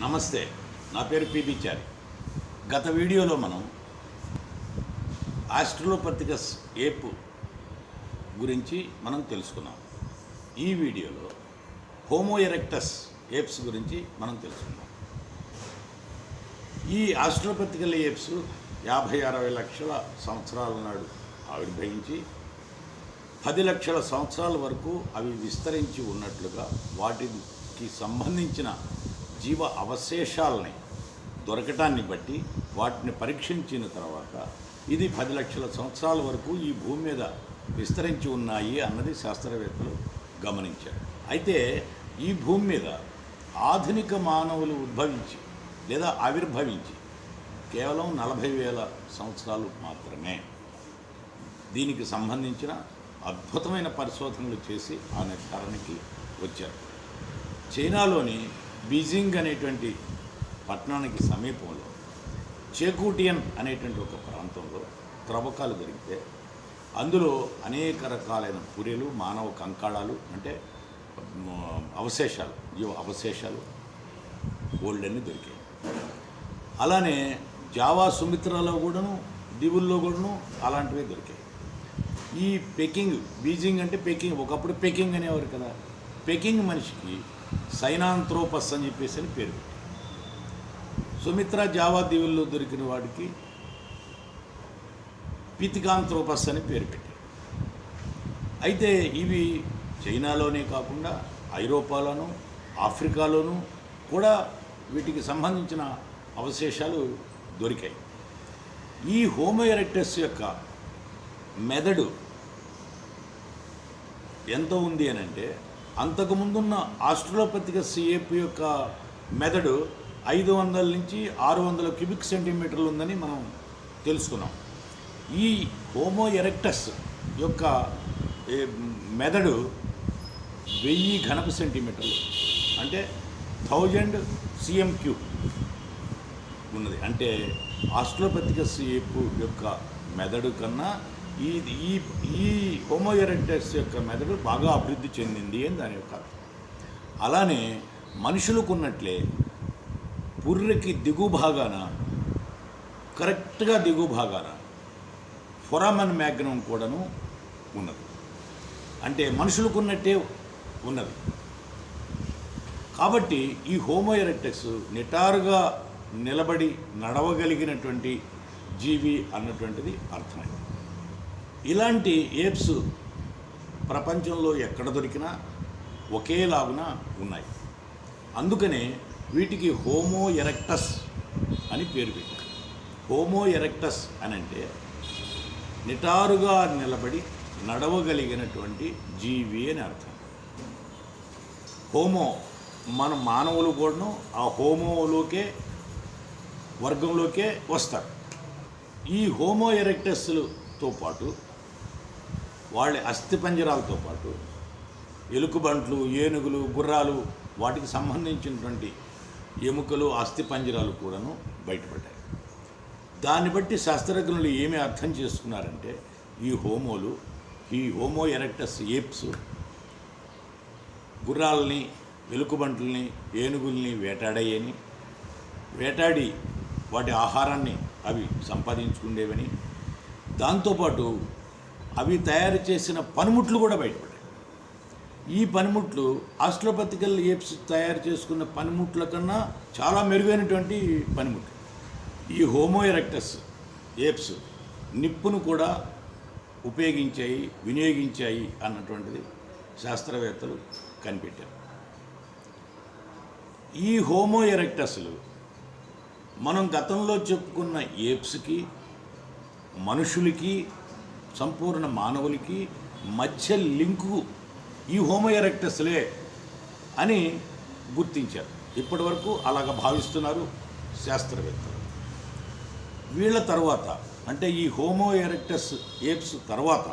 నమస్తే, నా పేరు పిబి చారి. గత వీడియోలో మనం ఆస్ట్రలోపిథెకస్ ఏప్ గురించి మనం తెలుసుకున్నాం. ఈ వీడియోలో హోమో ఎరెక్టస్ ఏప్స్ గురించి మనం తెలుసుకున్నాం. ఈ ఆస్ట్రలోపిథెకల్ ఏప్స్ 50-60 లక్షల సంవత్సరాల నాడు ఆవిర్భవించి 10 లక్షల సంవత్సరాల వరకు అవి విస్తరించి ఉన్నట్లుగా వాటికి సంబంధించిన జీవ అవశేషాలని దొరకటాన్ని బట్టి వాటిని పరీక్షించిన తర్వాత ఇది 10 లక్షల సంవత్సరాల వరకు ఈ భూమి మీద విస్తరించి ఉన్నాయి అన్నది శాస్త్రవేత్తలు గమనించారు. అయితే ఈ భూమి మీద ఆధునిక మానవులు ఉద్భవించి లేదా ఆవిర్భవించి కేవలం 40,000 సంవత్సరాలు మాత్రమే. దీనికి సంబంధించిన అద్భుతమైన పరిశోధనలు చేసి ఆ నిర్ధారణకి వచ్చారు. చైనాలోని బీజింగ్ అనేటువంటి పట్టణానికి సమీపంలో చేకూటియన్ అనేటువంటి ఒక ప్రాంతంలో త్రవ్వకాలు జరిగితే అందులో అనేక రకాలైన పుర్రెలు, మానవ కంకాళాలు అంటే అవశేషాలు, జీవ అవశేషాలు గోల్డెన్ని దొరికాయి. అలానే జావా సుమిత్రాలో కూడాను, దీవుల్లో కూడాను అలాంటివి దొరికాయి. ఈ పెకింగ్, బీజింగ్ అంటే పెకింగ్, ఒకప్పుడు పెకింగ్ అనేవారు కదా. పెకింగ్ మనిషికి సైనాంథ్రోపస్ అని చెప్పేసి అని పేరు పెట్టారు. సుమిత్ర, జావా దీవుల్లో దొరికిన వాడికి పితికాంథ్రోపస్ అని పేరు పెట్టారు. అయితే ఇవి చైనాలోనే కాకుండా ఐరోపాలోను, ఆఫ్రికాలోనూ కూడా వీటికి సంబంధించిన అవశేషాలు దొరికాయి. ఈ హోమో ఎరెక్టస్ యొక్క మెదడు ఎంత ఉంది అని అంటే, అంతకుముందున్న ఆస్ట్రలోపిథెకస్ ఏప్ యొక్క మెదడు 500 నుంచి 600 క్యూబిక్ సెంటీమీటర్లు ఉందని మనం తెలుసుకున్నాం. ఈ హోమో ఎరెక్టస్ యొక్క మెదడు 1000 ఘనపు సెంటీమీటర్లు అంటే 1000 cm³ ఉన్నది. అంటే ఆస్ట్రలోపిథెకస్ ఏప్ యొక్క మెదడు కన్నా ఈ హోమో ఎరెక్టస్ యొక్క మెదడు బాగా అభివృద్ధి చెందింది అని దాని యొక్క అర్థం. అలానే మనుషులకు ఉన్నట్లే పుర్రెకి దిగు భాగాన, కరెక్ట్గా దిగు భాగాన ఫొరామన్ మ్యాగ్నమ్ కూడాను ఉన్నది. అంటే మనుషులకు ఉన్నట్టే ఉన్నది. కాబట్టి ఈ హోమో ఎరెక్టస్ నిటారుగా నిలబడి నడవగలిగినటువంటి జీవి అన్నటువంటిది అర్థమైంది. ఇలాంటి ఏప్స్ ప్రపంచంలో ఎక్కడ దొరికినా ఒకేలాగున ఉన్నాయి. అందుకనే వీటికి హోమో ఎరెక్టస్ అని పేరు పెట్టారు. హోమో ఎరెక్టస్ అని అంటే నిటారుగా నిలబడి నడవగలిగినటువంటి జీవి అని అర్థం. హోమో మన మానవులు కూడాను ఆ హోమోలోకే వర్గంలోకే వస్తారు. ఈ హోమో ఎరెక్టస్లతో పాటు వాళ్ళ అస్థిపంజరాలతో పాటు ఎలుకబంట్లు, ఏనుగులు, గుర్రాలు, వాటికి సంబంధించినటువంటి ఎముకలు, అస్థిపంజరాలు కూడాను బయటపడ్డాయి. దాన్ని బట్టి శాస్త్రజ్ఞులు ఏమి అర్థం చేసుకున్నారంటే, ఈ హోమో ఎరెక్టస్ ఏప్స్ గుర్రాలని, ఎలుకబంట్లని, ఏనుగుల్ని వేటాడి వాటి ఆహారాన్ని అవి సంపాదించుకునేవని, దాంతోపాటు అవి తయారు చేసిన పనిముట్లు కూడా బయటపడ్డాయి. ఈ పనిముట్లు ఆస్ట్రలోపిథెకల్ ఏప్స్ తయారు చేసుకున్న పనిముట్ల కన్నా చాలా మెరుగైనటువంటి పనిముట్లు. ఈ హోమో ఎరెక్టస్ ఏప్స్ నిప్పును కూడా వినియోగించాయి అన్నటువంటిది శాస్త్రవేత్తలు కనిపెట్టారు. ఈ హోమో ఎరెక్టస్లు మనం గతంలో చెప్పుకున్న ఏప్స్కి, మనుషులకి, సంపూర్ణ మానవులకి మధ్య లింకు ఈ హోమో ఎరెక్టస్లే అని గుర్తించారు. ఇప్పటి వరకు అలాగ భావిస్తున్నారు శాస్త్రవేత్తలు. వీళ్ళ తర్వాత అంటే ఈ హోమో ఎరెక్టస్ ఏప్స్ తర్వాత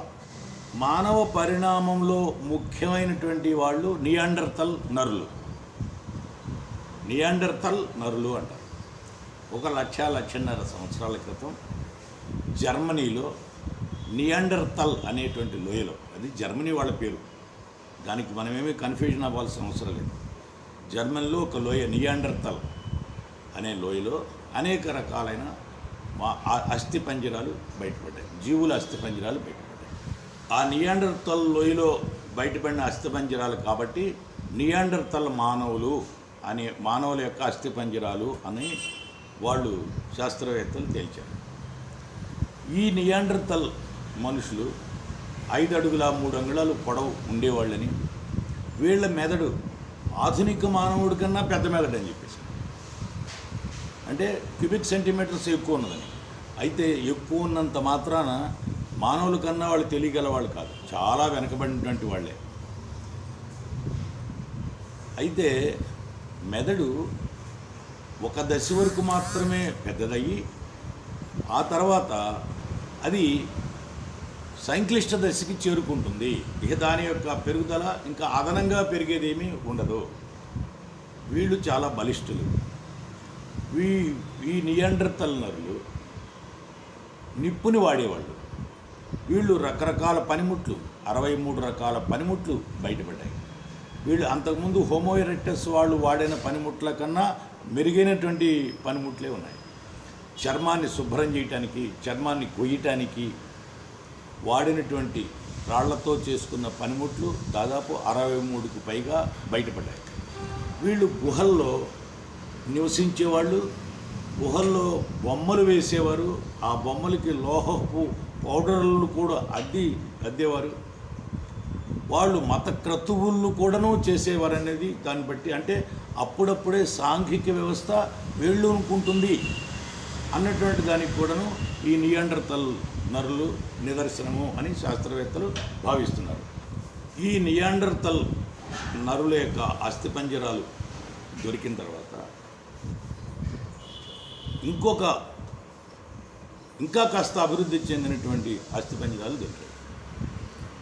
మానవ పరిణామంలో ముఖ్యమైనటువంటి వాళ్ళు నియాండర్తల్ నరులు అంటారు. 1,00,00,000 సంవత్సరాల క్రితం జర్మనీలో నియాండర్తల్ అనేటువంటి లోయలో, అది జర్మనీ వాళ్ళ పేరు, దానికి మనమేమీ కన్ఫ్యూజన్ అవ్వాల్సిన అవసరం లేదు. జర్మన్లో ఒక లోయ నియాండర్తల్ అనే లోయలో అనేక రకాలైన అస్థిపంజరాలు బయటపడ్డాయి, జీవుల అస్థిపంజరాలు బయటపడ్డాయి. ఆ నియాండర్తల్ లోయలో బయటపడిన అస్థిపంజరాలు కాబట్టి నియాండర్తల్ మానవులు అనే మానవుల యొక్క అస్థిపంజరాలు అని వాళ్ళు శాస్త్రవేత్తలు తేల్చారు. ఈ నియాండర్తల్ మనుషులు 5 అడుగుల 3 అంగుళాలు పొడవు ఉండేవాళ్ళని, వీళ్ళ మెదడు ఆధునిక మానవుడి కన్నా పెద్ద మెదడు అని చెప్పేసి, అంటే క్యూబిక్ సెంటీమీటర్స్ ఎక్కువ ఉన్నదని. అయితే ఎక్కువ ఉన్నంత మాత్రాన మానవుల కన్నా వాళ్ళు తెలియగల వాళ్ళు కాదు, చాలా వెనకబడినటువంటి వాళ్ళే. అయితే మెదడు ఒక దశ వరకు మాత్రమే పెద్దదయ్యి ఆ తర్వాత అది సంక్లిష్ట దశకి చేరుకుంటుంది. ఇక దాని యొక్క పెరుగుదల ఇంకా అదనంగా పెరిగేదేమీ ఉండదు. వీళ్ళు చాలా బలిష్ఠులు. ఈ నియాండర్తల్ నరులు నిప్పుని వాడేవాళ్ళు. వీళ్ళు రకరకాల పనిముట్లు, 63 రకాల పనిముట్లు బయటపడ్డాయి. వీళ్ళు అంతకుముందు హోమో ఎరెక్టస్ వాళ్ళు వాడిన పనిముట్ల కన్నా మెరుగైనటువంటి పనిముట్లే ఉన్నాయి. చర్మాన్ని శుభ్రం చేయటానికి, చర్మాన్ని కొయ్యటానికి వాడినటువంటి రాళ్లతో చేసుకున్న పనిముట్లు దాదాపు 63కు పైగా బయటపడ్డాయి. వీళ్ళు గుహల్లో నివసించేవాళ్ళు, గుహల్లో బొమ్మలు వేసేవారు, ఆ బొమ్మలకి లోహపు పౌడర్లను కూడా అద్దేవారు. వాళ్ళు మత క్రతువులను కూడాను చేసేవారనేది దాన్ని బట్టి, అంటే అప్పుడప్పుడే సాంఘిక వ్యవస్థ వేళ్ళు అనుకుంటుంది అన్నటువంటి దానికి కూడాను ఈ నియాండర్తల్ నరులు నిదర్శనము అని శాస్త్రవేత్తలు భావిస్తున్నారు. ఈ నియాండర్తల్ నరుల యొక్క అస్థిపంజరాలు దొరికిన తర్వాత ఇంకా కాస్త అభివృద్ధి చెందినటువంటి అస్థిపంజరాలు దొరికాయి.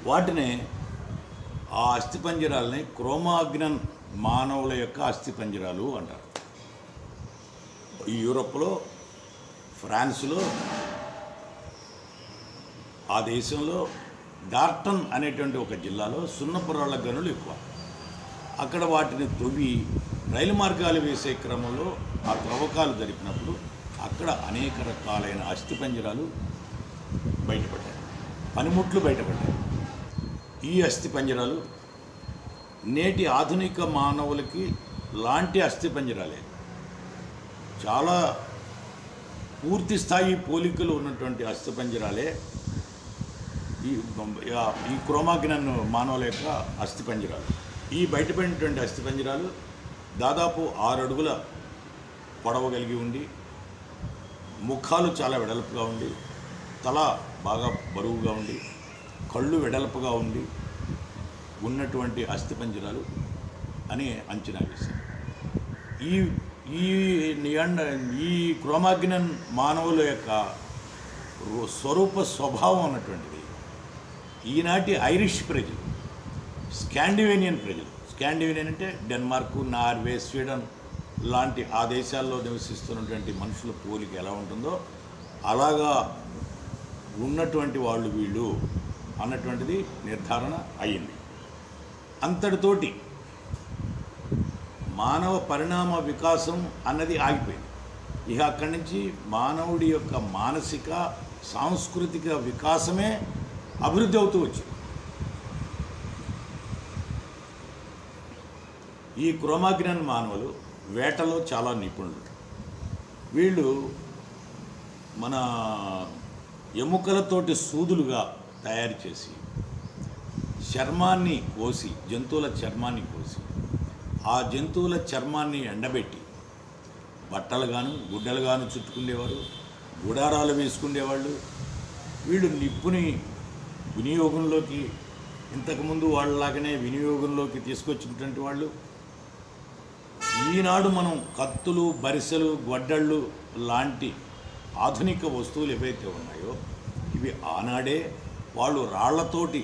వాటినే ఆ అస్థిపంజరాలని క్రోమాగ్నన్ మానవుల యొక్క అస్థిపంజరాలు అంటారు. ఈ యూరోప్లో, ఫ్రాన్స్లో, ఆ దేశంలో డార్టన్ అనేటువంటి ఒక జిల్లాలో సున్నపురాళ్ల గనులు ఎక్కువ. అక్కడ వాటిని తవ్వి రైలు మార్గాలు వేసే క్రమంలో ఆ త్రవ్వకాలు జరిపినప్పుడు అక్కడ అనేక రకాలైన అస్థిపంజరాలు బయటపడ్డాయి, పనిముట్లు బయటపడ్డాయి. ఈ అస్థిపంజరాలు నేటి ఆధునిక మానవులకి లాంటి అస్థిపంజరాలే, చాలా పూర్తి స్థాయి పోలికలు ఉన్నటువంటి అస్థిపంజరాలే ఈ క్రోమాగ్నన్ మానవుల యొక్క అస్థిపంజరాలు. ఈ బయటపడినటువంటి అస్థిపంజరాలు దాదాపు 6 అడుగుల పొడవ కలిగి ఉండి, ముఖాలు చాలా వెడల్పుగా ఉండి, తల బాగా బరువుగా ఉండి, కళ్ళు వెడల్పుగా ఉండి ఉన్నటువంటి అస్థిపంజరాలు అని అంచనా వేశారు. ఈ క్రోమాగ్నన్ మానవుల యొక్క స్వరూప స్వభావం అన్నటువంటిది ఈనాటి ఐరిష్ ప్రజలు, స్కాండినేవియన్ ప్రజలు, స్కాండినేవియన్ అంటే డెన్మార్క్, నార్వే, స్వీడన్ లాంటి ఆ దేశాల్లో నివసిస్తున్నటువంటి మనుషుల పోలిక ఎలా ఉంటుందో అలాగా ఉన్నటువంటి వాళ్ళు వీళ్ళు అన్నటువంటిది నిర్ధారణ అయ్యింది. అంతటితోటి మానవ పరిణామ వికాసం అన్నది ఆగిపోయింది. ఇక అక్కడి నుంచి మానవుడి యొక్క మానసిక సాంస్కృతిక వికాసమే అభివృద్ధి అవుతూ వచ్చింది. ఈ క్రోమాగ్నన్ మానవులు వేటలో చాలా నిపుణులు. వీళ్ళు మన ఎముకలతోటి సూదులుగా తయారు చేసి చర్మాన్ని కోసి, జంతువుల చర్మాన్ని కోసి, ఆ జంతువుల చర్మాన్ని ఎండబెట్టి బట్టలుగాను గుడ్డలుగాను చుట్టుకునేవారు, గుడారాలు వేసుకునేవాళ్ళు. వీళ్ళు నిప్పుని వినియోగంలోకి, ఇంతకుముందు వాళ్ళలాగానే వినియోగంలోకి తీసుకొచ్చినటువంటి వాళ్ళు. ఈనాడు మనం కత్తులు, బరిసెలు, గొడ్డళ్ళు లాంటి ఆధునిక వస్తువులు ఏవైతే ఉన్నాయో ఇవి ఆనాడే వాళ్ళు రాళ్లతోటి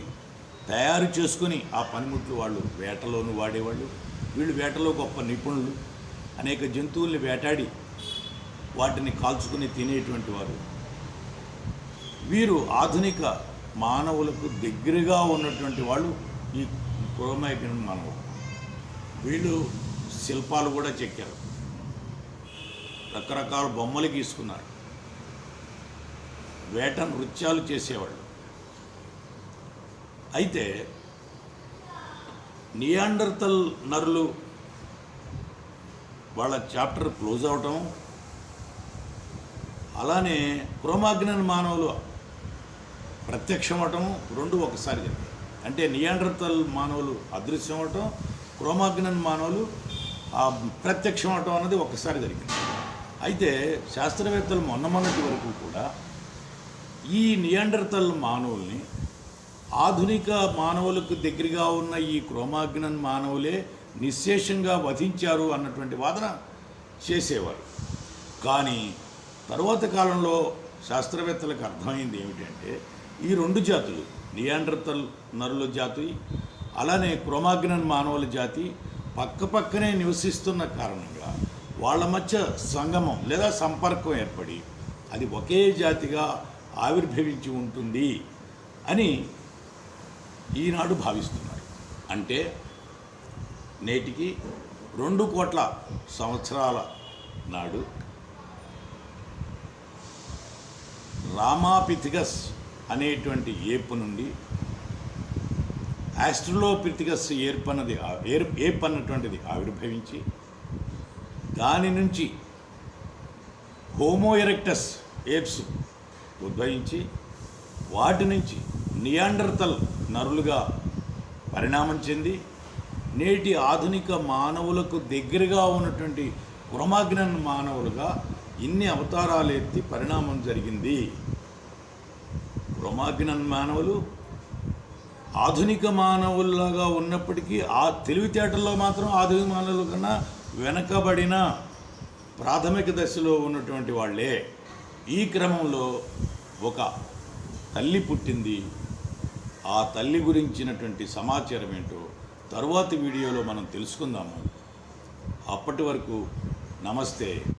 తయారు చేసుకొని ఆ పనిముట్లు వాళ్ళు వేటలోనూ వాడేవాళ్ళు. వీళ్ళు వేటలో గొప్ప నిపుణులు. అనేక జంతువుల్ని వేటాడి వాటిని కాల్చుకుని తినేటువంటి వారు. వీరు ఆధునిక మానవులకు దగ్గరగా ఉన్నటువంటి వాళ్ళు ఈ క్రోమాగ్నన్ మానవులు. వీళ్ళు శిల్పాలు కూడా చెక్కారు. రకరకాల బొమ్మలు గీసుకున్నారు, వేట నృత్యాలు చేసేవాళ్ళు. అయితే నియాండర్తల్ నరులు వాళ్ళ చాప్టర్ క్లోజ్ అవటం, అలానే క్రోమాగ్నన్ మానవులు ప్రత్యక్షం అవటం రెండు ఒకసారి జరిగాయి. అంటే నియాండర్తల్ మానవులు అదృశ్యం అవటం, క్రోమాగ్నన్ మానవులు ప్రత్యక్షం అవటం అన్నది ఒకసారి జరిగింది. అయితే శాస్త్రవేత్తలు మొన్నటి వరకు కూడా ఈ నియాండర్తల్ మానవుల్ని ఆధునిక మానవులకు దగ్గరగా ఉన్న ఈ క్రోమాగ్నన్ మానవులే నిశ్శేషంగా వధించారు అన్నటువంటి వాదన చేసేవారు. కానీ తరువాత కాలంలో శాస్త్రవేత్తలకు అర్థమైంది ఏమిటంటే ఈ రెండు జాతులు, నియాండర్తల్ నరుల జాతి అలానే క్రోమాగ్నన్ మానవుల జాతి పక్కపక్కనే నివసిస్తున్న కారణంగా వాళ్ళ మధ్య సంగమం లేదా సంపర్కం ఏర్పడి అది ఒకే జాతిగా ఆవిర్భవించి ఉంటుంది అని ఈనాడు భావిస్తున్నారు. అంటే నేటికి 2 కోట్ల సంవత్సరాల నాడు రామాపిథిగస్ అనేటువంటి ఏపు నుండి ఆస్ట్రలోపిథిగస్ ఏప్ అన్నటువంటిది ఆవిర్భవించి దాని నుంచి హోమో ఎరెక్టస్ ఏప్స్ ఉద్భవించి వాటి నుంచి నియాండర్తల్ నరులుగా పరిణామం చెంది నేటి ఆధునిక మానవులకు దగ్గరగా ఉన్నటువంటి క్రోమాగ్నన్ మానవులుగా ఇన్ని అవతారాలు ఎత్తి పరిణామం జరిగింది. క్రోమాగ్నన్ మానవులు ఆధునిక మానవుల్లాగా ఉన్నప్పటికీ ఆ తెలివితేటల్లో మాత్రం ఆధునిక మానవుల కన్నా వెనకబడిన ప్రాథమిక దశలో ఉన్నటువంటి వాళ్ళే. ఈ క్రమంలో ఒక తల్లి పుట్టింది. ఆ తల్లి గురించినటువంటి సమాచారం ఏంటో తరువాతి వీడియోలో మనం తెలుసుకుందాము. అప్పటి వరకు నమస్తే.